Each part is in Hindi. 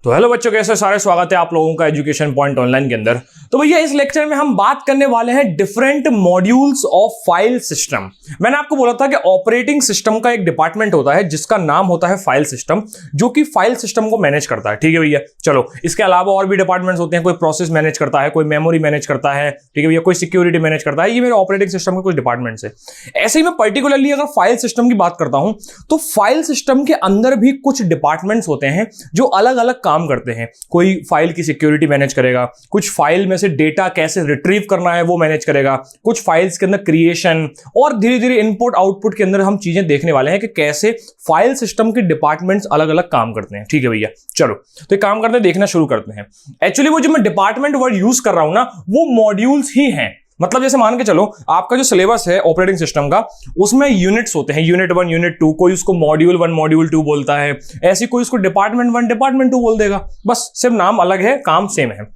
तो हेलो बच्चों, कैसे सारे स्वागत है आप लोगों का एजुकेशन पॉइंट ऑनलाइन के अंदर। तो भैया इस लेक्चर में हम बात करने वाले हैं different modules of file system. मैंने आपको बोला था कि ऑपरेटिंग सिस्टम का एक डिपार्टमेंट होता है जिसका नाम होता है फाइल सिस्टम, जो कि फाइल सिस्टम को मैनेज करता है। ठीक है भैया, चलो इसके अलावा और भी डिपार्टमेंट्स होते हैं। कोई प्रोसेस मैनेज करता है, कोई मेमोरी मैनेज करता है, ठीक है भैया, कोई सिक्योरिटी मैनेज करता है। ये मेरे ऑपरेटिंग सिस्टम के कुछ डिपार्टमेंट्स है। ऐसे ही मैं पर्टिकुलरली अगर फाइल सिस्टम की बात करता हूं तो फाइल सिस्टम के अंदर भी कुछ डिपार्टमेंट्स होते हैं जो अलग अलग काम करते हैं। कोई फाइल की सिक्योरिटी मैनेज करेगा, कुछ फाइल में से डेटा कैसे रिट्रीव करना है वो मैनेज करेगा, कुछ फाइल्स के अंदर क्रिएशन, और धीरे धीरे इनपुट आउटपुट के अंदर हम चीजें देखने वाले हैं कि कैसे फाइल सिस्टम के डिपार्टमेंट्स अलग अलग काम करते हैं। ठीक है भैया, चलो तो एक काम करते हैं, देखना शुरू करते हैं। एक्चुअली वो जो मैं डिपार्टमेंट वर्ड यूज कर रहा हूं ना, वो मॉड्यूल्स ही हैं। मतलब जैसे मान के चलो आपका जो सिलेबस है ऑपरेटिंग सिस्टम का, उसमें यूनिट्स होते हैं, यूनिट 1, यूनिट 2, कोई उसको मॉड्यूल 1, मॉड्यूल 2 बोलता है, ऐसी कोई उसको डिपार्टमेंट 1, डिपार्टमेंट 2 बोल देगा। बस सिर्फ नाम अलग है, काम सेम है।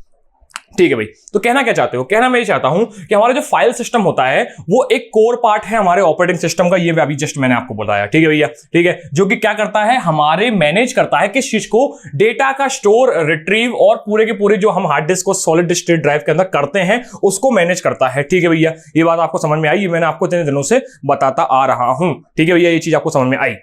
ठीक है भाई, तो कहना क्या चाहते हो? कहना मैं ये चाहता हूं कि हमारा जो फाइल सिस्टम होता है वो एक कोर पार्ट है हमारे ऑपरेटिंग सिस्टम का। ये अभी जस्ट मैंने आपको बताया। ठीक है भैया, ठीक है, जो कि क्या करता है, हमारे मैनेज करता है किस चीज को, डेटा का स्टोर, रिट्रीव और पूरे के पूरे जो हम हार्ड डिस्क को सॉलिड स्टेट ड्राइव के अंदर करते हैं उसको मैनेज करता है। ठीक है भैया, ये बात आपको समझ में आई? मैंने आपको इतने दिनों से बताता आ रहा हूं। ठीक है भैया, ये चीज आपको समझ में आई?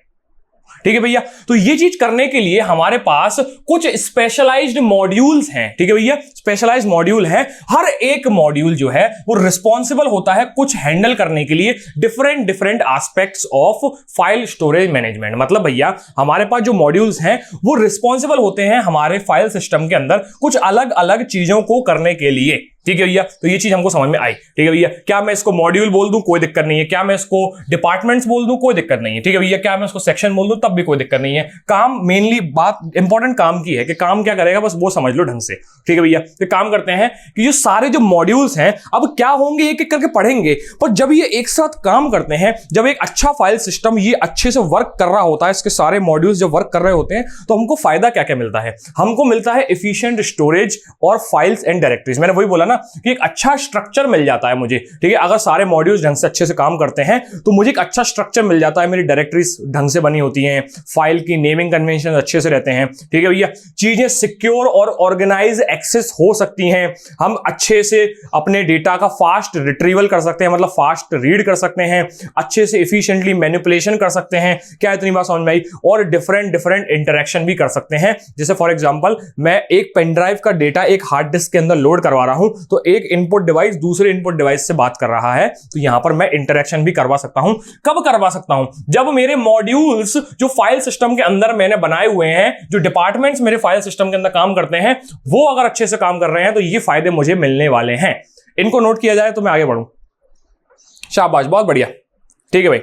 ठीक है भैया, तो ये चीज करने के लिए हमारे पास कुछ स्पेशलाइज्ड मॉड्यूल्स हैं। ठीक है भैया, स्पेशलाइज्ड मॉड्यूल है। हर एक मॉड्यूल जो है वो रिस्पॉन्सिबल होता है कुछ हैंडल करने के लिए different different aspects of file storage management. मतलब भैया हमारे पास जो मॉड्यूल्स हैं वो रिस्पॉन्सिबल होते हैं हमारे फाइल सिस्टम के अंदर कुछ अलग अलग चीजों को करने के लिए। ठीक है भैया, तो ये चीज हमको समझ में आई। ठीक है भैया, क्या मैं इसको मॉड्यूल बोल दूं, कोई दिक्कत नहीं है। क्या मैं इसको डिपार्टमेंट्स बोल दूं, कोई दिक्कत नहीं है। ठीक है भैया, क्या मैं इसको सेक्शन बोल दूं, तब भी कोई दिक्कत नहीं है। काम मेनली बात इंपॉर्टेंट काम की है कि काम क्या करेगा, बस वो समझ लो ढंग से। ठीक है भैया, तो काम करते हैं कि जो सारे जो मॉड्यूल्स हैं अब क्या होंगे एक एक करके पढ़ेंगे, पर जब ये एक साथ काम करते हैं, जब एक अच्छा फाइल सिस्टम ये अच्छे से वर्क कर रहा होता है, इसके सारे मॉड्यूल्स जब वर्क कर रहे होते हैं, तो हमको फायदा क्या क्या मिलता है? हमको मिलता है एफिशिएंट स्टोरेज और फाइल्स एंड डायरेक्टरीज। मैंने वही बोला ना कि एक अच्छा स्ट्रक्चर मिल जाता है मुझे। ठीक है, अगर सारे मॉड्यूल्स ढंग से अच्छे से काम करते हैं तो मुझे एक अच्छा स्ट्रक्चर मिल जाता है। मेरी डायरेक्टरीज ढंग से बनी होती हैं, फाइल की नेमिंग कन्वेंशन अच्छे से रहते हैं। ठीक है भैया, चीजें सिक्योर और ऑर्गेनाइज एक्सेस हो सकती हैं। हम अच्छे से अपने डेटा का फास्ट रिट्रीवल कर सकते हैं, मतलब फास्ट रीड कर सकते हैं, अच्छे से एफिशिएंटली मैनिपुलेशन कर सकते हैं। क्या इतनी बात समझ में आई? और डिफरेंट डिफरेंट इंटरेक्शन भी कर सकते हैं। जैसे फॉर एग्जांपल मैं एक पेन ड्राइव का डेटा एक हार्ड डिस्क के अंदर लोड करवा रहा हूं, तो एक इनपुट डिवाइस दूसरे इनपुट डिवाइस से बात कर रहा है, तो यहां पर मैं इंटरेक्शन भी करवा सकता हूं। कब करवा सकता हूं? जब मेरे मॉड्यूल्स जो फाइल सिस्टम के अंदर मैंने बनाए हुए हैं, जो डिपार्टमेंट्स मेरे फाइल सिस्टम के अंदर काम करते हैं, वो अगर अच्छे से काम कर रहे हैं तो ये फायदे मुझे मिलने वाले हैं। इनको नोट किया जाए तो मैं आगे बढ़ूं। शाबाश, बहुत बढ़िया। ठीक है भाई,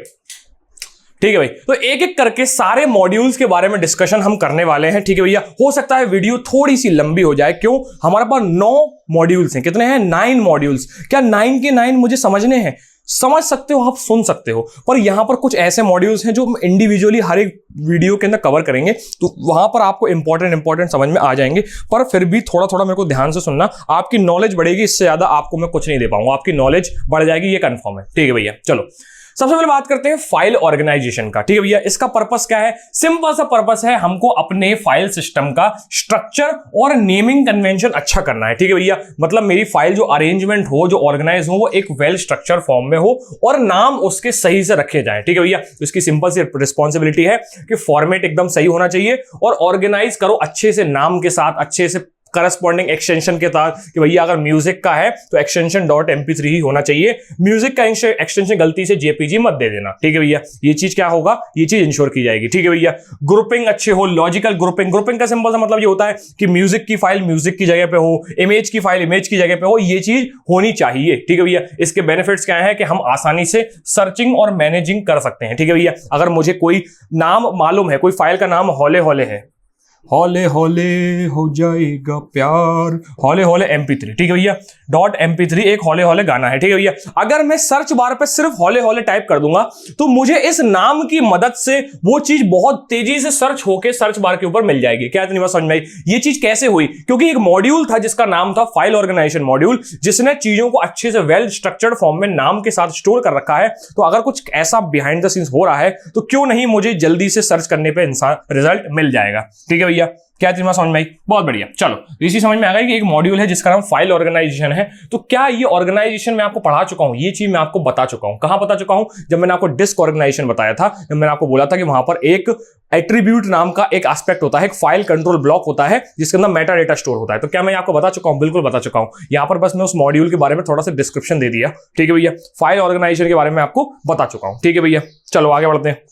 ठीक है भाई, तो एक एक करके सारे मॉड्यूल्स के बारे में डिस्कशन हम करने वाले हैं। ठीक है भैया, हो सकता है वीडियो थोड़ी सी लंबी हो जाए। क्यों? हमारे पास 9 मॉड्यूल्स हैं। कितने हैं? 9 मॉड्यूल्स। क्या 9 के 9 मुझे समझने हैं? समझ सकते हो, आप सुन सकते हो, पर यहां पर कुछ ऐसे मॉड्यूल्स हैं जो हम इंडिविजुअली हर एक वीडियो के अंदर कवर करेंगे, तो वहां पर आपको इंपॉर्टेंट समझ में आ जाएंगे। पर फिर भी थोड़ा थोड़ा मेरे को ध्यान से सुनना, आपकी नॉलेज बढ़ेगी। इससे ज्यादा आपको मैं कुछ नहीं दे पाऊंगा, आपकी नॉलेज बढ़ जाएगी, ये कंफर्म है। ठीक है भैया, चलो सबसे पहले बात करते हैं फाइल ऑर्गेनाइजेशन का। ठीक है भैया, इसका पर्पस क्या है? सिंपल सा पर्पस है, हमको अपने फाइल सिस्टम का स्ट्रक्चर और नेमिंग कन्वेंशन अच्छा करना है। ठीक है भैया, मतलब मेरी फाइल जो अरेंजमेंट हो, जो ऑर्गेनाइज हो, वो एक वेल स्ट्रक्चर फॉर्म में हो और नाम उसके सही से रखे जाए। ठीक है भैया, तो इसकी सिंपल सी रिस्पॉन्सिबिलिटी है कि फॉर्मेट एकदम सही होना चाहिए और ऑर्गेनाइज करो अच्छे से, नाम के साथ, अच्छे से करस्पॉन्डिंग एक्सटेंशन के साथ, कि भैया अगर म्यूजिक का है तो एक्सटेंशन .mp3 ही होना चाहिए। म्यूजिक का एक्सटेंशन गलती से JPG मत दे देना। ठीक है भैया, ये चीज क्या होगा, ये चीज इंश्योर की जाएगी। ठीक है भैया, ग्रुपिंग अच्छे हो, लॉजिकल ग्रुपिंग का सिंपल सा मतलब ये होता है कि म्यूजिक की फाइल म्यूजिक की जगह पे हो, इमेज की फाइल इमेज की जगह पे हो, ये चीज होनी चाहिए। ठीक है भैया, इसके बेनिफिट्स क्या है कि हम आसानी से सर्चिंग और मैनेजिंग कर सकते हैं। ठीक है भैया, अगर मुझे कोई नाम मालूम है, कोई फाइल का नाम हौले हौले है, हौले हौले हो जाएगा प्यार, हौले हौले MP3। ठीक है भैया, .mp3 एक हौले हौले गाना है। ठीक है भैया, अगर मैं सर्च बार पे सिर्फ हौले हौले टाइप कर दूंगा तो मुझे इस नाम की मदद से वो चीज बहुत तेजी से सर्च होके सर्च बार के ऊपर मिल जाएगी। क्या इतनी बात समझ में आई? ये चीज कैसे हुई? क्योंकि एक मॉड्यूल था जिसका नाम था फाइल ऑर्गेनाइजेशन मॉड्यूल, जिसने चीजों को अच्छे से वेल स्ट्रक्चर्ड फॉर्म में नाम के साथ स्टोर कर रखा है। तो अगर कुछ ऐसा बिहाइंड द सीन्स हो रहा है तो क्यों नहीं मुझे जल्दी से सर्च करने पे इंसान रिजल्ट मिल जाएगा। ठीक है, भैया? क्या चीज समझ में आई? बहुत बढ़िया। चलो इसी समझ में आ गई कि एक मॉड्यूल है जिसका नाम फाइल ऑर्गेनाइजेशन है। तो क्या ये ऑर्गेनाइजेशन मैं आपको पढ़ा चुका हूं? ये चीज मैं आपको बता चुका हूं। कहां बता चुका हूं? जब मैंने आपको डिस्क ऑर्गेनाइजेशन बताया था, जब मैंने आपको बोला था कि वहां पर एक एट्रीब्यूट नाम का एक एस्पेक्ट होता है, एक फाइल कंट्रोल ब्लॉक होता है जिसके अंदर मेटा डेटा स्टोर होता है। तो क्या मैं आपको बता चुका हूं? बिल्कुल बता चुका हूं। यहां पर बस मैं उस मॉड्यूल के बारे में थोड़ा सा डिस्क्रिप्शन दे दिया। ठीक है भैया? फाइल ऑर्गेनाइजेशन के बारे में आपको बता चुका हूं। ठीक है भैया? चलो आगे बढ़ते हैं।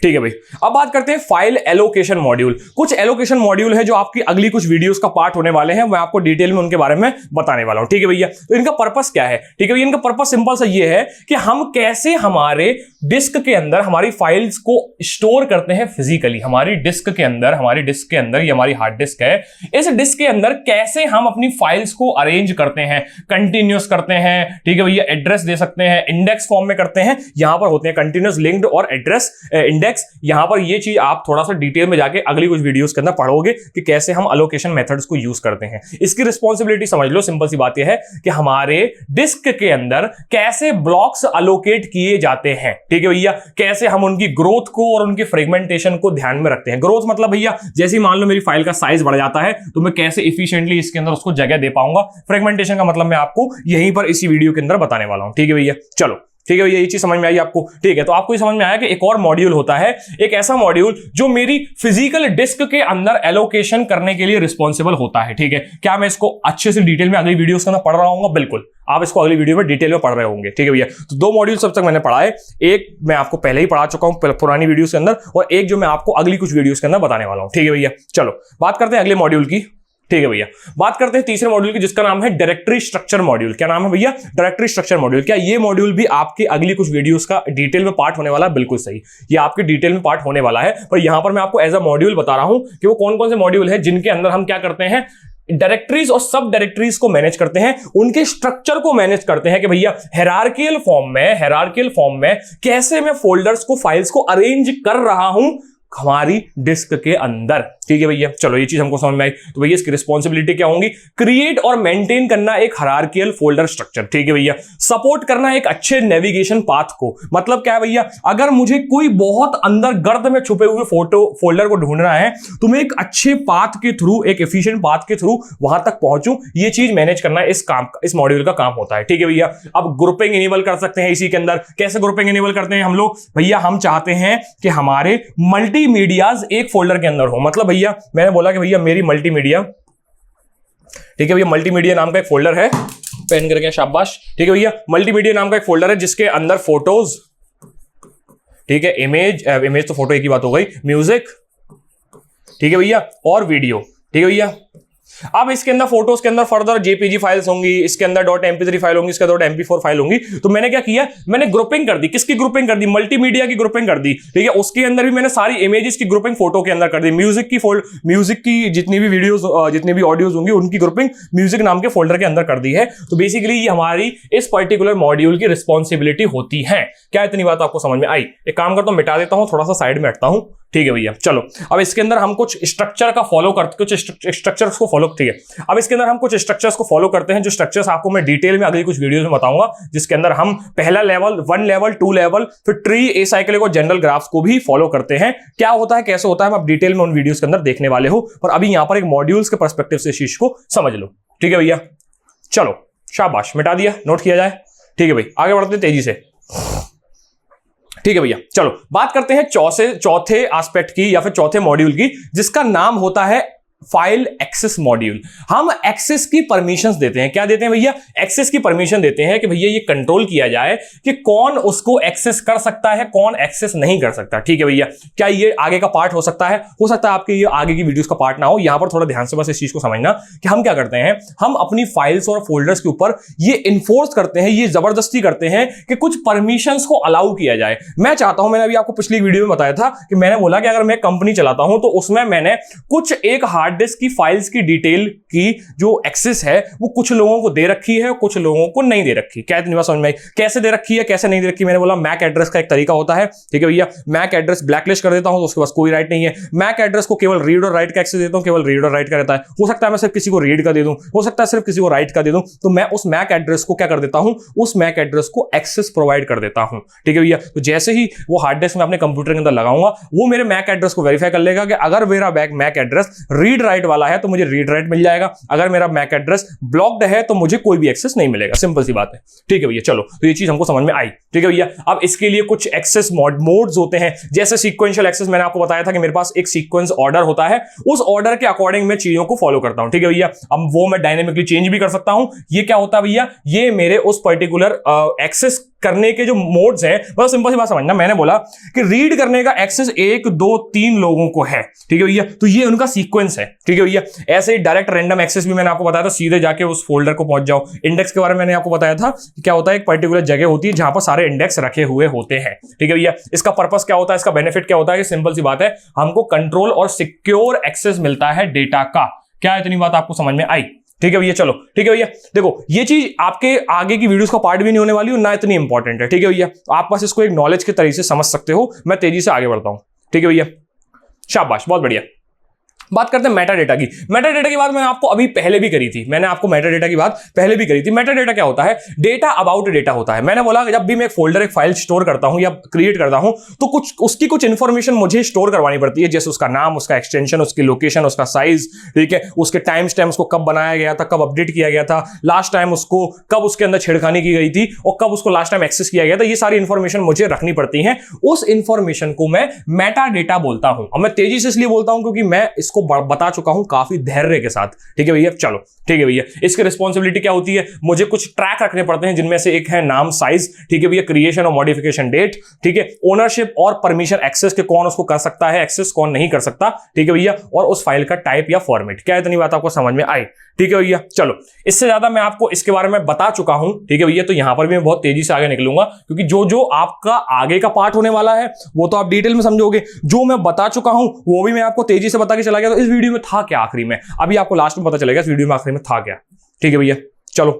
ठीक है भाई, अब बात करते हैं फाइल एलोकेशन मॉड्यूल। कुछ एलोकेशन मॉड्यूल है जो आपकी अगली कुछ वीडियोस का पार्ट होने वाले हैं, मैं आपको डिटेल में उनके बारे में बताने वाला हूं। ठीक है भैया? तो इनका पर्पस क्या है? ठीक है भैया, इनका पर्पस सिंपल सा ये है कि हम कैसे हमारे डिस्क के अंदर हमारी फाइल्स को स्टोर करते हैं फिजिकली। हमारी डिस्क के अंदर ये हमारी हार्ड डिस्क है, इस डिस्क के अंदर कैसे हम अपनी फाइल्स को अरेंज करते हैं, कंटिन्यूस करते हैं। ठीक है भैया? एड्रेस दे सकते हैं, इंडेक्स फॉर्म में करते हैं, यहां पर होते हैं कंटिन्यूस, लिंक्ड और एड्रेस इंडेक्स। यहां पर ये चीज आप थोड़ा सा डिटेल में जाके अगली कुछ वीडियोस के अंदर पढ़ोगे कि कैसे हम अलोकेशन मेथड्स को यूज करते हैं। इसकी रिस्पांसिबिलिटी समझ लो, सिंपल सी बात यह है कि हमारे डिस्क के अंदर कैसे ब्लॉक्स अलोकेट किए जाते हैं। ठीक है भैया? कैसे हम उनकी ग्रोथ को और उनकी फ्रेगमेंटेशन को ध्यान में रखते हैं। ग्रोथ मतलब भैया जैसे ही मान लो मेरी फाइल का साइज बढ़ जाता है तो मैं कैसे इफिशिएंटली इसके अंदर उसको जगह दे पाऊंगा। फ्रेगमेंटेशन का मतलब मैं आपको यहीं पर इसी वीडियो के अंदर बताने वाला हूं। ठीक है भैया? चलो ठीक है भैया, ये चीज समझ में आई आपको? ठीक है, तो आपको ये समझ में आया कि एक और मॉड्यूल होता है, एक ऐसा मॉड्यूल जो मेरी फिजिकल डिस्क के अंदर एलोकेशन करने के लिए रिस्पॉन्सिबल होता है। ठीक है? क्या मैं इसको अच्छे से डिटेल में अगली वीडियोस के अंदर पढ़ रहा हूँ? बिल्कुल, आप इसको अगली वीडियो में डिटेल में पढ़ रहे होंगे। ठीक है भैया? तो दो मॉड्यूल सब तक मैंने पढ़ा है, एक मैं आपको पहले ही पढ़ा चुका हूं पुरानी वीडियोस के अंदर, और एक जो मैं आपको अगली कुछ वीडियोस के अंदर बताने वाला हूं। ठीक है भैया? चलो बात करते हैं अगले मॉड्यूल की। ठीक है भैया? बात करते हैं तीसरे मॉड्यूल की जिसका नाम है डायरेक्टरी स्ट्रक्चर मॉड्यूल। क्या नाम है भैया? Directory structure module. क्या ये मॉड्यूल भी आपके अगली कुछ वीडियोस का डिटेल में पार्ट होने वाला है? बिल्कुल सही, ये आपके डिटेल में पार्ट होने वाला है, पर यहां पर मैं आपको एज अ मॉड्यूल बता रहा हूं कि वो कौन कौन से मॉड्यूल है जिनके अंदर हम क्या करते हैं, डायरेक्टरीज और सब डायरेक्टरीज को मैनेज करते हैं, उनके स्ट्रक्चर को मैनेज करते हैं कि भैया हायरार्कियल फॉर्म में कैसे मैं फोल्डर्स को, फाइल्स को अरेंज कर रहा हूं हमारी डिस्क के अंदर। ठीक है भैया? चलो ये चीज हमको समझ में आई। तो भैया इसकी रिस्पॉन्सिबिलिटी क्या होंगी? क्रिएट और मेंटेन करना एक हायरार्कियल फोल्डर स्ट्रक्चर। ठीक है भैया? सपोर्ट करना एक अच्छे नेविगेशन पाथ को। मतलब क्या है भैया? अगर मुझे कोई बहुत अंदर गर्त में छुपे हुए फोल्डर को ढूंढना है तो मैं एक अच्छे पाथ के थ्रू, एक एफिशिएंट पाथ के थ्रू वहां तक पहुंचूं, ये चीज मैनेज करना इस मॉड्यूल का काम होता है। ठीक है भैया? अब ग्रुपिंग इनेबल कर सकते हैं इसी के अंदर। कैसे ग्रुपिंग इनेबल करते हैं हम लोग? भैया हम चाहते हैं कि हमारे मल्टीमीडियाज एक फोल्डर के अंदर हो। मतलब भैया मैंने बोला कि भैया मेरी मल्टीमीडिया, ठीक है भैया, मल्टीमीडिया नाम का एक फोल्डर है, पेन करके शाबाश। ठीक है भैया? मल्टीमीडिया नाम का एक फोल्डर है जिसके अंदर फोटोज, ठीक है, इमेज तो फोटो एक ही बात हो गई, म्यूजिक, ठीक है भैया, और वीडियो। ठीक है भैया? अब इसके अंदर फोटोज के अंदर फर्दर जेपीजी फाइल्स होंगी, इसके अंदर .mp3 फाइल होंगी, इसके अंदर .mp4 फाइल होंगी। तो मैंने क्या किया, मैंने ग्रुपिंग कर दी। किसकी ग्रुपिंग कर दी? मल्टीमीडिया की ग्रुपिंग कर दी। ठीक है? उसके अंदर भी मैंने सारी इमेजेस की ग्रुपिंग फोटो के अंदर कर दी। म्यूजिक की जितनी भी वीडियोस, जितनी भी ऑडियोज होंगी उनकी ग्रुपिंग म्यूजिक नाम के फोल्डर के अंदर कर दी है। तो बेसिकली ये हमारी इस पर्टिकुलर मॉड्यूल की रिस्पॉन्सिबिलिटी होती है। क्या इतनी बात आपको समझ में आई? एक काम करता हूं, मिटा देता हूं, थोड़ा सा साइड में हटता हूं। ठीक है भैया? चलो अब इसके अंदर हम कुछ स्ट्रक्चर का फॉलो करते, कुछ स्ट्रक्चर्स को फॉलो, ठीक है, अब इसके अंदर हम कुछ स्ट्रक्चर्स को फॉलो करते हैं, जो स्ट्रक्चर्स आपको मैं डिटेल में अगली कुछ वीडियोस में बताऊंगा, जिसके अंदर हम पहला लेवल, 1 लेवल, 2 लेवल, फिर ट्री, एसाइक्लिक और जनरल ग्राफ्स को भी फॉलो करते हैं। क्या होता है, कैसे होता है, मैं अब डिटेल में उन वीडियोस के अंदर देखने वाले हो, पर अभी यहां पर एक मॉड्यूल्स के पर्सपेक्टिव से इस चीज को समझ लो। ठीक है भैया? चलो शाबाश, मिटा दिया, नोट किया जाए। ठीक है भाई, आगे बढ़ते हैं तेजी से। ठीक है भैया? चलो बात करते हैं चौथे एस्पेक्ट की, या फिर चौथे मॉड्यूल की, जिसका नाम होता है फाइल एक्सेस मॉड्यूल। हम एक्सेस की परमिशंस देते हैं। क्या देते हैं भैया? एक्सेस की परमिशन देते हैं कि भैया ये कंट्रोल किया जाए कि कौन उसको एक्सेस कर सकता है, कौन एक्सेस नहीं कर सकता। ठीक है भैया? क्या ये आगे का पार्ट हो सकता है? हो सकता है आपके ये आगे की वीडियोस का पार्ट ना हो। यहां पर थोड़ा ध्यान से बस इस चीज को समझना कि हम क्या करते हैं, हम अपनी फाइल्स और फोल्डर्स के ऊपर ये इन्फोर्स करते हैं, ये जबरदस्ती करते हैं कि कुछ परमिशंस को अलाउ किया जाए। मैं चाहता हूं, मैंने अभी आपको पिछली वीडियो में बताया था कि मैंने बोला कि अगर मैं कंपनी चलाता हूं तो उसमें मैंने कुछ एक हार्ड हार्ड डिस्क की फाइल्स की डिटेल की जो एक्सेस है वो कुछ लोगों को दे रखी है और कुछ लोगों को नहीं दे रखी। क्या इतनी बात समझ में आई? कैसे दे रखी है कैसे नहीं दे रखी? मैंने बोला मैक एड्रेस का एक तरीका होता है, ठीक है भैया। मैक एड्रेस ब्लैकलिस्ट कर देता हूं तो उसके पास कोई राइट नहीं है। मैक एड्रेस को केवल रीड और राइट का एक्सेस देता हूं, केवल रीड और राइट का रहता है। हो सकता है मैं सिर्फ किसी को रीड का दे दूं, हो सकता है सिर्फ किसी को राइट का दे दूं, तो मैं उस मैक एड्रेस को क्या कर देता हूं, उस मैक एड्रेस को एक्सेस प्रोवाइड कर देता हूं, ठीक है भैया। तो जैसे ही वो हार्ड डिस्क में अपने कंप्यूटर के अंदर लगाऊंगा, वो मेरे मैक एड्रेस को वेरीफाई कर लेगा कि अगर मेरा मैक एड्रेस रीड राइट वाला है तो मुझे रीड राइट मिल जाएगा, अगर मेरा मैक एड्रेस ब्लॉक्ड है तो मुझे कोई भी एक्सेस नहीं मिलेगा। सिंपल सी बात है, ठीक है भैया। चलो, तो ये चीज हमको समझ में आई, ठीक है भैया। अब इसके लिए कुछ एक्सेस मोड्स होते हैं, जैसे सीक्वेंशियल एक्सेस। मैंने आपको बताया था कि मेरे पास एक सीक्वेंस ऑर्डर होता है, उस ऑर्डर के अकॉर्डिंग मैं चीजों को फॉलो करता हूं, ठीक है भैया। अब वो मैं डायनेमिकली चेंज भी कर सकता हूं। ये क्या होता है भैया? ये मेरे उस पर्टिकुलर एक्सेस करने के जो मोड्स हैं, बस सिंपल सी बात समझना। मैंने बोला कि रीड करने का एक्सेस 1 2 3 लोगों को है, ठीक है भैया, तो ये उनका सीक्वेंस है, ठीक है भैया। ऐसे ही डायरेक्ट रैंडम एक्सेस भी मैंने आपको बताया था, सीधे जाके उस फोल्डर को पहुंच जाओ। इंडेक्स के बारे में मैंने आपको बताया था, क्या होता है, एक पर्टिकुलर जगह होती है जहां पर सारे इंडेक्स रखे हुए होते हैं, ठीक है भैया। इसका पर्पस क्या होता है, इसका बेनिफिट क्या होता है? कि सिंपल सी बात है, हमको कंट्रोल और सिक्योर एक्सेस मिलता है डेटा का। क्या इतनी बात आपको समझ में आई? ठीक है भैया। चलो, ठीक है भैया। देखो, ये चीज आपके आगे की वीडियोस का पार्ट भी नहीं होने वाली, ना इतनी इंपॉर्टेंट है, ठीक है भैया। आप बस इसको एक नॉलेज के तरीके से समझ सकते हो। मैं तेजी से आगे बढ़ता हूं, ठीक है भैया। शाबाश, बहुत बढ़िया। बात करते हैं मेटा डेटा की। मेटा डेटा की बात मैंने आपको अभी पहले भी करी थी, मेटा डेटा क्या होता है? डेटा अबाउट डेटा होता है। मैंने बोला कि जब भी मैं एक फोल्डर, एक फाइल स्टोर करता हूं या क्रिएट करता हूं, तो उसकी कुछ इंफॉर्मेशन मुझे स्टोर करवानी पड़ती है, जैसे उसका नाम, उसका एक्सटेंशन, उसकी लोकेशन, उसका साइज, ठीक है, उसके टाइम स्टैम्प, उसको कब बनाया गया था, कब अपडेट किया गया था, लास्ट टाइम उसको कब उसके अंदर छेड़खानी की गई थी और कब उसको लास्ट टाइम एक्सेस किया गया था। ये सारी इंफॉर्मेशन मुझे रखनी पड़ती है। उस इंफॉर्मेशन को मैं मेटा डेटा बोलता हूं। और मैं तेजी से इसलिए बोलता हूं क्योंकि मैं इसको बता चुका हूं काफी धैर्य के साथ, ठीक है भैया। चलो, ठीक है भैया। इसकी रिस्पॉन्सिबिलिटी क्या होती है? मुझे कुछ ट्रैक रखने पड़ते हैं, जिनमें से एक है नाम, साइज, ठीक है भैया, क्रिएशन और मॉडिफिकेशन डेट, ठीक है, ओनरशिप और परमिशन, एक्सेस के कौन उसको कर सकता है, एक्सेस कौन नहीं कर सकता, ठीक है भैया, और उस फाइल का टाइप या फॉर्मेट। क्या इतनी बात आपको समझ में आई? ठीक है भैया। चलो, इससे ज्यादा मैं आपको इसके बारे में बता चुका हूं, ठीक है भैया। तो यहां पर भी मैं बहुत तेजी से आगे निकलूंगा, क्योंकि जो जो आपका आगे का पार्ट होने वाला है वो तो आप डिटेल में समझोगे। जो मैं बता चुका हूं वो भी मैं आपको तेजी से बता के चला गया। तो इस वीडियो में था क्या आखिरी में, अभी आपको लास्ट में पता चलेगा इस वीडियो में आखिरी में था क्या, ठीक है भैया। चलो,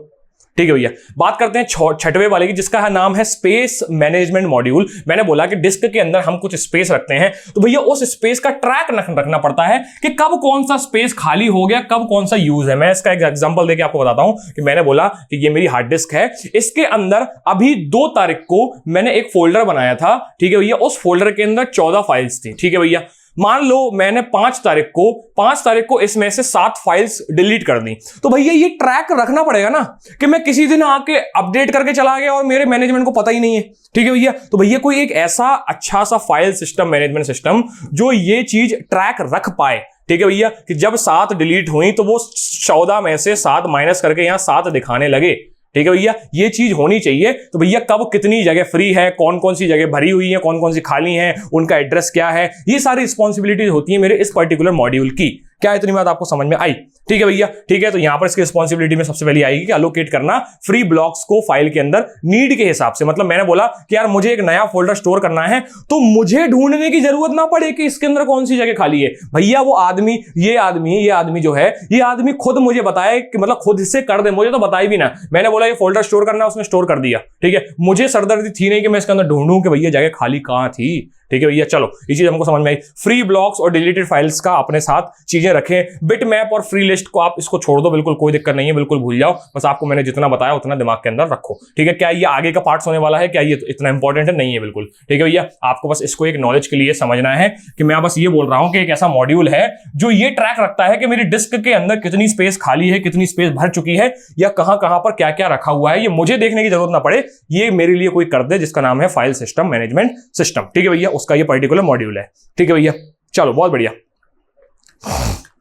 ठीक है भैया। बात करते हैं छठवें वाले की, जिसका नाम है स्पेस मैनेजमेंट मॉड्यूल। मैंने बोला कि डिस्क के अंदर हम कुछ स्पेस रखते हैं, तो भैया उस स्पेस का ट्रैक रखना पड़ता है कि कब कौन सा स्पेस खाली हो गया, कब कौन सा यूज है। मैं इसका एक एग्जांपल देके आपको बताता हूं कि मैंने बोला कि ये मेरी हार्ड डिस्क है, इसके अंदर अभी 2 तारीख को मैंने एक फोल्डर बनाया था, ठीक है भैया। उस फोल्डर के अंदर 14 फाइल्स थी, ठीक है भैया। मान लो मैंने 5 तारीख को इसमें से 7 फाइल्स डिलीट कर दी, तो भैया ये ट्रैक रखना पड़ेगा ना कि मैं किसी दिन आके अपडेट करके चला गया और मेरे मैनेजमेंट को पता ही नहीं है, ठीक है भैया। तो भैया कोई एक ऐसा अच्छा सा फाइल सिस्टम, मैनेजमेंट सिस्टम जो ये चीज ट्रैक रख पाए, ठीक है भैया, कि जब 7 डिलीट हुई तो वो 14 में से 7 माइनस करके यहां 7 दिखाने लगे, ठीक है भैया। ये चीज होनी चाहिए। तो भैया कब कितनी जगह फ्री है, कौन कौन सी जगह भरी हुई है, कौन कौन सी खाली है, उनका एड्रेस क्या है, ये सारी रिस्पॉन्सिबिलिटीज होती है मेरे इस पर्टिकुलर मॉड्यूल की। क्या इतनी बात आपको समझ में आई? ठीक है भैया, ठीक है। तो यहां पर इसकी रिस्पॉन्सिबिलिटी में सबसे पहले आएगी कि अलोकेट करना फ्री ब्लॉक्स को फाइल के अंदर नीड के हिसाब से। मतलब मैंने बोला कि यार मुझे एक नया फोल्डर स्टोर करना है, तो मुझे ढूंढने की जरूरत ना पड़े कि इसके अंदर कौन सी जगह खाली है। भैया वो आदमी, ये आदमी जो है, ये आदमी खुद मुझे बताए कि मतलब खुद से कर दे, मुझे तो बताई भी ना। मैंने बोला ये फोल्डर स्टोर करना है, उसने स्टोर कर दिया, ठीक है। मुझे सरदर्दी थी नहीं कि मैं इसके अंदर ढूंढूं कि भैया जगह खाली कहां थी, ठीक है भैया। चलो, ये चीज हमको समझ में आई। फ्री ब्लॉक्स और डिलीटेड फाइल्स का अपने साथ चीजें रखें। बिट मैप और फ्री लिस्ट को आप इसको छोड़ दो, बिल्कुल कोई दिक्कत नहीं है, बिल्कुल भूल जाओ। बस आपको मैंने जितना बताया उतना दिमाग के अंदर रखो, ठीक है। क्या ये आगे का पार्ट्स होने वाला है, क्या ये इतना इंपॉर्टेंट है? नहीं है, बिल्कुल, ठीक है भैया। आपको बस इसको एक नॉलेज के लिए समझना है कि मैं बस ये बोल रहा हूं कि एक ऐसा मॉड्यूल है जो ये ट्रैक रखता है कि मेरी डिस्क के अंदर कितनी स्पेस खाली है, कितनी स्पेस भर चुकी है, या कहां कहां पर क्या क्या रखा हुआ है। ये मुझे देखने की जरूरत ना पड़े, ये मेरे लिए कोई कर दे, जिसका नाम है फाइल सिस्टम मैनेजमेंट सिस्टम, ठीक है भैया। उसका ये पर्टिकुलर मॉड्यूल है, ठीक है भैया। चलो, बहुत बढ़िया,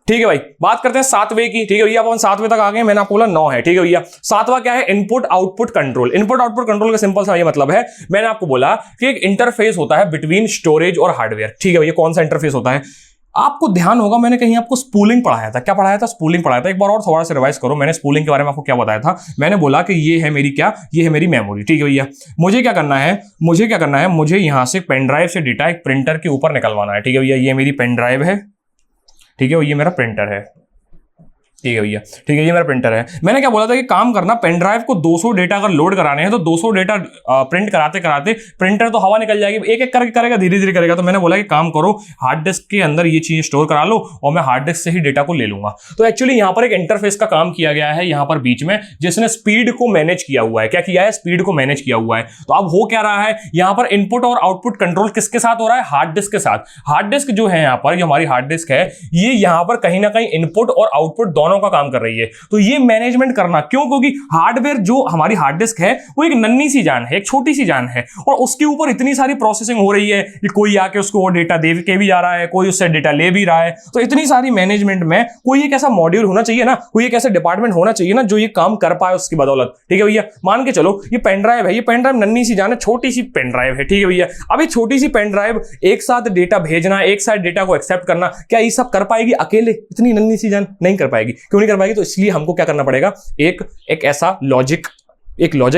ठीक है भाई। बात करते हैं 7वें की, ठीक है भैया। अपन 7वें तक आ गए, मैंने आपको बोला 9 है, ठीक है भैया। 7वां क्या है? Input output control. Input output control का सिंपल सा ये मतलब है, मैंने आपको बोला कि एक इंटरफेस होता है बिटवीन स्टोरेज और हार्डवेयर, ठीक है भैया। कौन सा इंटरफेस होता है? आपको ध्यान होगा, मैंने कहीं आपको स्पूलिंग पढ़ाया था। क्या पढ़ाया था? स्पूलिंग पढ़ाया था। एक बार और थोड़ा सा रिवाइज करो। मैंने स्पूलिंग के बारे में आपको क्या बताया था? मैंने बोला कि ये है मेरी क्या, ये है मेरी मेमोरी, ठीक है भैया। मुझे क्या करना है, मुझे यहां से पेन ड्राइव से डेटा एक प्रिंटर के ऊपर निकलवाना है, ठीक है भैया। ये मेरी पेन ड्राइव है, ठीक है, ये मेरा प्रिंटर है, ठीक है भैया, ठीक है, ये मेरा प्रिंटर है। मैंने क्या बोला था कि काम करना, पेन ड्राइव को 200 डेटा अगर लोड कराने हैं तो 200 डेटा प्रिंट कराते कराते प्रिंटर तो हवा निकल जाएगी, एक एक करके करेगा, धीरे धीरे करेगा। तो मैंने बोला कि काम करो, हार्ड डिस्क के अंदर ये चीजें स्टोर करा लो और मैं हार्ड डिस्क से ही डेटा को ले लूंगा। तो एक्चुअली यहाँ पर एक इंटरफेस का काम किया गया है यहाँ पर बीच में, जिसने स्पीड को मैनेज किया हुआ है। क्या किया है? स्पीड को मैनेज किया हुआ है। तो अब हो क्या रहा है, यहाँ पर इनपुट और आउटपुट कंट्रोल किसके साथ हो रहा है? हार्ड डिस्क के साथ। हार्ड डिस्क जो है यहाँ पर, जो हमारी हार्ड डिस्क है, ये यहाँ पर कहीं ना कहीं इनपुट और आउटपुट दोनों का काम कर रही है। तो ये मैनेजमेंट करना, क्यों? क्योंकि हार्डवेयर जो हमारी हार्ड डिस्क है वो एक नन्ही सी जान है, एक छोटी सी जान है, और उसके ऊपर इतनी सारी प्रोसेसिंग हो रही है कि कोई आके उसको वो डेटा दे के भी जा रहा है, कोई उससे डेटा ले भी रहा है। तो इतनी सारी मैनेजमेंट में कोई एक ऐसा मॉड्यूल होना चाहिए ना, कोई एक ऐसा डिपार्टमेंट होना चाहिए ना जो ये काम कर पाए उसकी बदौलत। ठीक है भैया, मान के चलो ये पेन ड्राइव है, ये पेन ड्राइव नन्ही सी जान है, छोटी सी पेन ड्राइव है। ठीक है भैया, अब ये छोटी सी पेन ड्राइव एक साथ डेटा भेजना, एक साथ डेटा को एक्सेप्ट करना, क्या ये सब कर पाएगी अकेले? इतनी नन्ही सी जान नहीं कर पाएगी। क्यों नहीं कर पाएगी? तो इसलिए हमको क्या करना पड़ेगा, एक ऐसा लॉजिक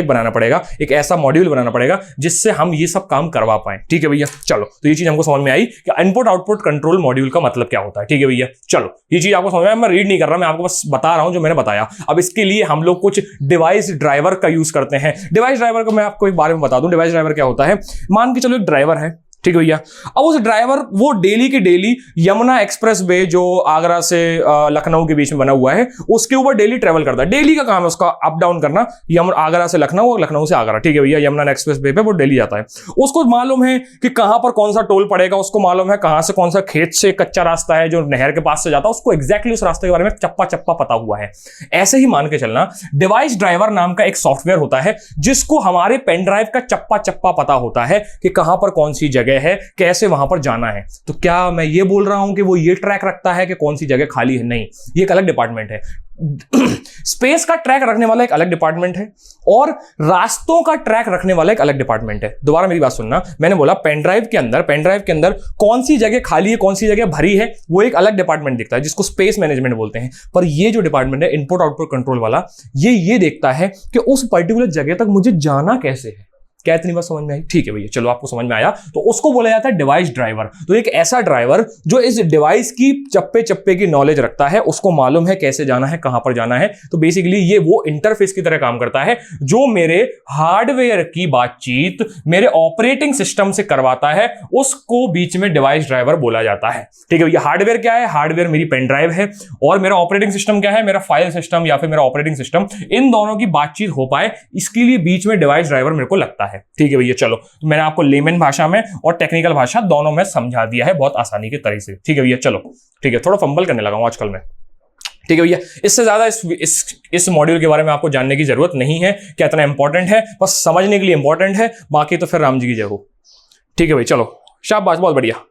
बनाना पड़ेगा, एक ऐसा मॉड्यूल बनाना पड़ेगा जिससे हम ये सब काम करवा पाए। ठीक है भैया, चलो, तो ये चीज हमको समझ में आई कि इनपुट आउटपुट कंट्रोल मॉड्यूल का मतलब क्या होता है। ठीक है भैया, चलो, ये चीज आपको समझ में आई। मैं रीड नहीं कर रहा, मैं आपको बस बता रहा हूं जो मैंने बताया। अब इसके लिए हम लोग कुछ डिवाइस ड्राइवर का यूज करते हैं। डिवाइस ड्राइवर को मैं आपको एक बारे में बता दूं, डिवाइस ड्राइवर क्या होता है। मान के चलो एक ड्राइवर है, ठीक है भैया, अब उस ड्राइवर वो डेली के डेली यमुना एक्सप्रेस वे जो आगरा से लखनऊ के बीच में बना हुआ है, उसके ऊपर डेली ट्रेवल करता है। डेली का काम है उसका अप डाउन करना, आगरा से लखनऊ और लखनऊ से आगरा। ठीक है भैया, यमुना एक्सप्रेस वे पे वो डेली जाता है। उसको मालूम है कि कहां पर कौन सा टोल पड़ेगा, उसको मालूम है कहां से कौन सा खेत से कच्चा रास्ता है जो नहर के पास से जाता है, उसको एक्जैक्टली उस रास्ते के बारे में चप्पा चप्पा पता हुआ है। ऐसे ही मान के चलना, डिवाइस ड्राइवर नाम का एक सॉफ्टवेयर होता है जिसको हमारे पेन ड्राइव का चप्पा चप्पा पता होता है कि कहां पर कौन सी जगह है, कैसे वहां पर जाना है। तो क्या मैं ये बोल रहा हूं कि वो ये ट्रैक रखता है कि कौन सी जगह खाली है? नहीं, ये एक अलग डिपार्टमेंट है। स्पेस का ट्रैक रखने वाला एक अलग डिपार्टमेंट है और रास्तों का ट्रैक रखने वाला एक अलग डिपार्टमेंट है। दोबारा मेरी बात सुनना, मैंने बोला पेन ड्राइव के अंदर कौन सी जगह खाली है, कौन सी जगह भरी है, वो एक अलग डिपार्टमेंट दिखता है जिसको स्पेस मैनेजमेंट बोलते हैं। पर ये जो डिपार्टमेंट है इनपुट आउटपुट कंट्रोल वाला, ये देखता है कि उस पर्टिकुलर जगह तक मुझे जाना कैसे है। क्या इतनी बात समझ में आई? ठीक है भैया, चलो, आपको समझ में आया। तो उसको बोला जाता है डिवाइस ड्राइवर। तो एक ऐसा ड्राइवर जो इस डिवाइस की चप्पे चप्पे की नॉलेज रखता है, उसको मालूम है कैसे जाना है, कहां पर जाना है। तो बेसिकली ये वो इंटरफेस की तरह काम करता है जो मेरे हार्डवेयर की बातचीत मेरे ऑपरेटिंग सिस्टम से करवाता है, उसको बीच में डिवाइस ड्राइवर बोला जाता है। ठीक है भैया, हार्डवेयर क्या है? हार्डवेयर मेरी पेन ड्राइव है, और मेरा ऑपरेटिंग सिस्टम क्या है? मेरा फाइल सिस्टम या फिर मेरा ऑपरेटिंग सिस्टम। इन दोनों की बातचीत हो पाए, इसके लिए बीच में डिवाइस ड्राइवर मेरे को लगता है। ठीक है भैया, चलो, तो मैंने आपको लेमन भाषा में और टेक्निकल भाषा दोनों में समझा दिया है बहुत आसानी के तरीके से। ठीक है भैया, चलो, ठीक है, थोड़ा फंबल करने लगा हूं आजकल में। ठीक है भैया, इससे ज्यादा इस मॉड्यूल के बारे में आपको जानने की जरूरत नहीं है, क्या इतना इंपॉर्टेंट है, बस समझने के लिए इंपॉर्टेंट है, बाकी तो फिर राम जी की जय हो। ठीक है भाई, चलो, शाबाश, बहुत बढ़िया।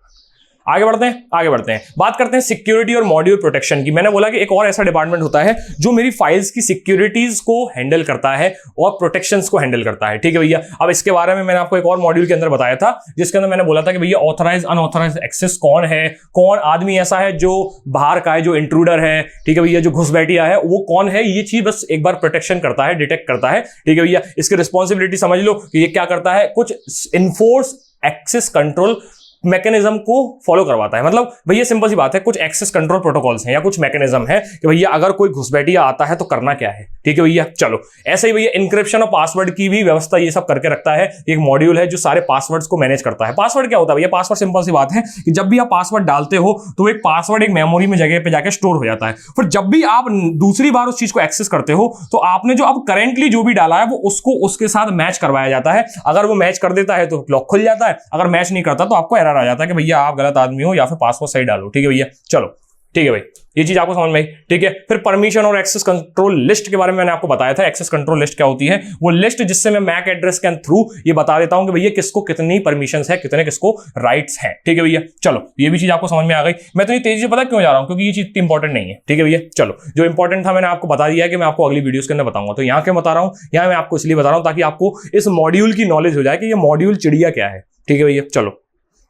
आगे बढ़ते हैं, बात करते हैं सिक्योरिटी और मॉड्यूल प्रोटेक्शन की। मैंने बोला कि एक और ऐसा डिपार्टमेंट होता है जो मेरी फाइल्स की सिक्योरिटीज को हैंडल करता है और प्रोटेक्शंस को हैंडल करता है। ठीक है भैया, अब इसके बारे में मैंने आपको एक और मॉड्यूल के अंदर बताया था, जिसके अंदर मैंने बोला था कि भैया ऑथराइज अनऑथराइज एक्सेस कौन है, कौन आदमी ऐसा है जो बाहर का है, जो इंट्रूडर है। ठीक है भैया, जो घुसपैठिया है वो कौन है, ये चीज बस एक बार प्रोटेक्शन करता है, डिटेक्ट करता है। ठीक है भैया, इसकी रिस्पॉन्सिबिलिटी समझ लो कि ये क्या करता है, कुछ इन्फोर्स एक्सेस कंट्रोल मैकेनिज्म को फॉलो करवाता है। मतलब भैया सिंपल सी बात है, कुछ एक्सेस कंट्रोल प्रोटोकॉल्स हैं या कुछ मैकेनिज्म है कि भैया अगर कोई घुसपैठिया आता है तो करना क्या है। ठीक है भैया, चलो, ऐसे ही भैया इंक्रिप्शन और पासवर्ड की भी व्यवस्था ये सब करके रखता है। एक मॉड्यूल है जो सारे पासवर्ड्स को मैनेज करता है। पासवर्ड क्या होता है भैया? पासवर्ड सिंपल सी बात है कि जब भी आप पासवर्ड डालते हो तो एक पासवर्ड एक मेमोरी में जगह पे जाके स्टोर हो जाता है। फिर जब भी आप दूसरी बार उस चीज को एक्सेस करते हो तो आपने जो अब करेंटली जो भी डाला है वो उसको उसके साथ मैच करवाया जाता है। अगर वो मैच कर देता है तो लॉक खुल जाता है, अगर मैच नहीं करता तो आपको एरर आ जाता है कि भैया आप गलत आदमी हो या फिर पासवर्ड सही डालो। ठीक है भैया, चलो, ठीक है भाई, ये चीज आपको समझ में आई। ठीक है, फिर परमिशन और एक्सेस कंट्रोल लिस्ट के बारे में मैंने आपको बताया था। एक्सेस कंट्रोल लिस्ट क्या होती है? वो लिस्ट जिससे मैं मैक एड्रेस के थ्रू ये बता देता हूं कि भैया किसको कितनी परमिशंस है, कितने किसको राइट्स हैं। ठीक है भैया, चलो, ये भी चीज आपको समझ में आ गई। मैं तो ये तेजी से पता क्यों जा रहा हूं, क्योंकि ये चीज इतनी इंपॉर्टेंट नहीं है। ठीक है भैया, चलो, जो इंपॉर्टेंट था मैंने आपको बता दिया है कि मैं आपको अगली वीडियोस के अंदर बताऊंगा। तो यहां क्यों बता रहा हूं? यहां मैं आपको इसलिए बता रहा हूं ताकि आपको इस मॉड्यूल की नॉलेज हो जाए कि ये मॉड्यूल चिड़िया क्या है। ठीक है भैया, चलो,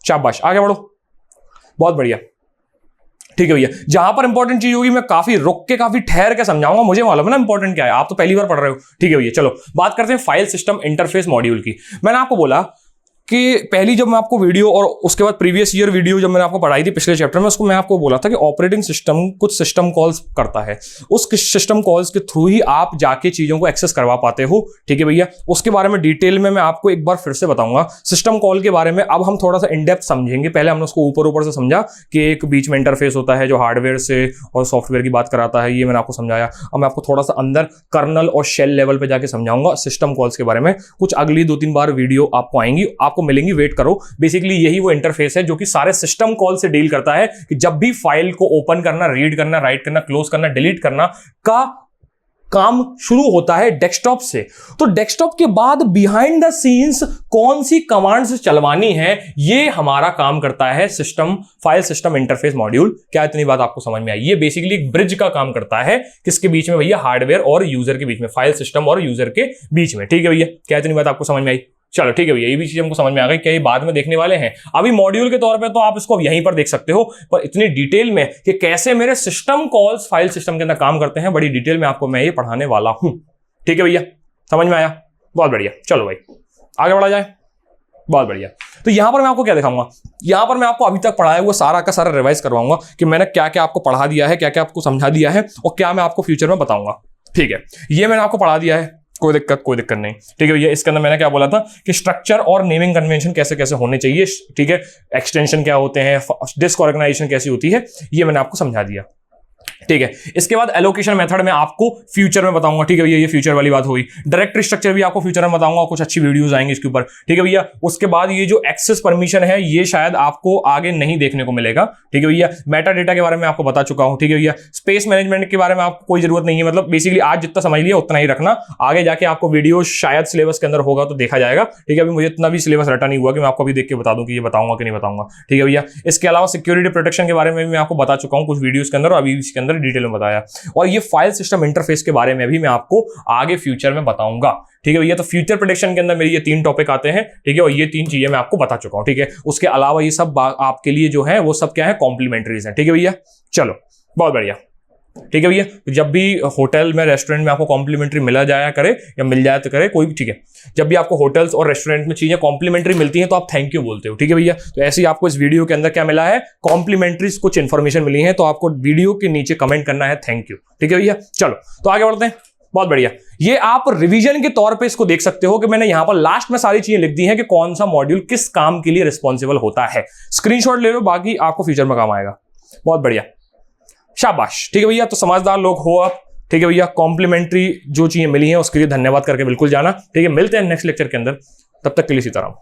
शाबाश, आगे बढ़ो, बहुत बढ़िया। ठीक है भैया, जहां पर इंपॉर्टेंट चीज होगी मैं काफी रुक के, काफी ठहर के समझाऊंगा, मुझे मालूम है ना इंपॉर्टेंट क्या है, आप तो पहली बार पढ़ रहे हो। ठीक है भैया, चलो, बात करते हैं फाइल सिस्टम इंटरफेस मॉड्यूल की। मैंने आपको बोला कि पहली जब मैं आपको वीडियो और उसके बाद प्रीवियस ईयर वीडियो जब मैंने आपको पढ़ाई थी पिछले चैप्टर में, उसको मैं आपको बोला था कि ऑपरेटिंग सिस्टम कुछ सिस्टम कॉल्स करता है, उस सिस्टम कॉल्स के थ्रू ही आप जाके चीजों को एक्सेस करवा पाते हो। ठीक है भैया, उसके बारे में डिटेल में मैं आपको एक बार फिर से बताऊंगा सिस्टम कॉल के बारे में। अब हम थोड़ा सा इन डेप्थ समझेंगे। पहले हमने उसको ऊपर ऊपर से समझा कि एक बीच में इंटरफेस होता है जो हार्डवेयर से और सॉफ्टवेयर की बात कराता है, ये मैंने आपको समझाया। अब मैं आपको थोड़ा सा अंदर कर्नल और शेल लेवल पे जाके समझाऊंगा सिस्टम कॉल्स के बारे में। कुछ अगली 2-3 बार वीडियो आपको आएंगी, आपको मिलेंगी, वेट करो। बेसिकली यही वो इंटरफेस है जो कि सारे सिस्टम कॉल से डील करता है कि जब भी फाइल को ओपन करना, रीड करना, राइट करना, क्लोज करना, डिलीट करना का काम शुरू होता है डेस्कटॉप से। तो डेस्कटॉप के बाद बिहाइंड द सीन्स कौन सी कमांड्स चलवानी है, ये हमारा काम करता है system file system interface module. क्या इतनी बात आपको समझ में आई? ये बेसिकली एक ब्रिज का काम करता है किसके बीच में भैया? हार्डवेयर और यूजर के बीच में, फाइल सिस्टम और यूजर के बीच में। ठीक है भैया, क्या इतनी बात आपको समझ में आई? चलो ठीक है भैया, ये भी चीज हमको समझ में आ गई। क्या ये बाद में देखने वाले हैं? अभी मॉड्यूल के तौर पे तो आप इसको यहीं पर देख सकते हो, पर इतनी डिटेल में कि कैसे मेरे सिस्टम कॉल्स फाइल सिस्टम के अंदर काम करते हैं, बड़ी डिटेल में आपको मैं ये पढ़ाने वाला हूं। ठीक है भैया, समझ में आया? बहुत बढ़िया। चलो भाई आगे बढ़ा जाए। बहुत बढ़िया। तो यहां पर मैं आपको क्या दिखाऊंगा? यहां पर मैं आपको अभी तक पढ़ाया हुआ सारा का सारा रिवाइज करवाऊंगा कि मैंने क्या क्या आपको पढ़ा दिया है, क्या क्या आपको समझा दिया है और क्या मैं आपको फ्यूचर में बताऊंगा। ठीक है, ये मैंने आपको पढ़ा दिया है, कोई दिक्कत नहीं। ठीक है भैया, इसके अंदर मैंने क्या बोला था कि स्ट्रक्चर और नेमिंग कन्वेंशन कैसे कैसे होने चाहिए। ठीक है, एक्सटेंशन क्या होते हैं, डिस्क ऑर्गेनाइजेशन कैसी होती है, ये मैंने आपको समझा दिया। ठीक है, इसके बाद एलोकेशन मेथड में आपको फ्यूचर में बताऊंगा। ठीक है भैया, ये फ्यूचर वाली बात हुई। डायरेक्टरी स्ट्रक्चर भी आपको फ्यूचर में बताऊंगा, कुछ अच्छी वीडियोस आएंगे इसके ऊपर। ठीक है भैया, उसके बाद ये जो एक्सेस परमिशन है ये शायद आपको आगे नहीं देखने को मिलेगा। ठीक है भैया, मेटा डेटा के बारे में आपको बता चुका हूं। ठीक है भैया, स्पेस मैनेजमेंट के बारे में आपको कोई जरूरत नहीं है, मतलब बेसिकली आज जितना समझ लिया उतना ही रखना, आगे जाके आपको वीडियो शायद सिलेबस के अंदर होगा तो देखा जाएगा। ठीक है, अभी मुझे इतना भी सिलेबस रटा नहीं हुआ कि मैं आपको अभी देख के बता दूं कि ये बताऊंगा कि नहीं बताऊंगा। ठीक है भैया, इसके अलावा सिक्योरिटी प्रोटेक्शन के बारे में भी मैं आपको बता चुका हूं कुछ वीडियोस के अंदर, और अभी इसके अंदर डिटेल में बताया। और ये फाइल सिस्टम इंटरफेस के बारे में भी मैं आपको आगे फ्यूचर में बताऊंगा। ठीक है भैया, तो फ्यूचर प्रेडिक्शन के अंदर मेरे ये 3 टॉपिक आते हैं। ठीक है, और ये 3 चीजें मैं आपको बता चुका हूं। ठीक है, उसके अलावा ये सब आपके लिए जो है वो सब क्या है? कॉम्प्लीमेंट्रीज है। ठीक है भैया, चलो बहुत बढ़िया। ठीक है भैया, जब भी होटल में, रेस्टोरेंट में आपको कॉम्प्लीमेंट्री मिला जाया करे या मिल जाए तो करे कोई भी। ठीक है, जब भी आपको होटल्स और रेस्टोरेंट में चीजें कॉम्प्लीमेंट्री मिलती हैं तो आप थैंक यू बोलते हो। ठीक है भैया, तो ऐसे ही आपको इस वीडियो के अंदर क्या मिला है? कॉम्प्लीमेंट्रीज कुछ इन्फॉर्मेशन मिली है, तो आपको वीडियो के नीचे कमेंट करना है थैंक यू। ठीक है भैया, चलो तो आगे बढ़ते हैं। बहुत बढ़िया, ये आप रिवीजन के तौर पे इसको देख सकते हो कि मैंने यहां पर लास्ट में सारी चीजें लिख दी हैं कि कौन सा मॉड्यूल किस काम के लिए रिस्पॉन्सिबल होता है। स्क्रीनशॉट ले लो, बाकी आपको फ्यूचर में काम आएगा। बहुत बढ़िया, शाबाश। ठीक है भैया, तो समझदार लोग हो आप। ठीक है भैया, कॉम्प्लीमेंट्री जो चीजें मिली हैं उसके लिए धन्यवाद करके बिल्कुल जाना। ठीक है, मिलते हैं नेक्स्ट लेक्चर के अंदर, तब तक के लिए सीताराम।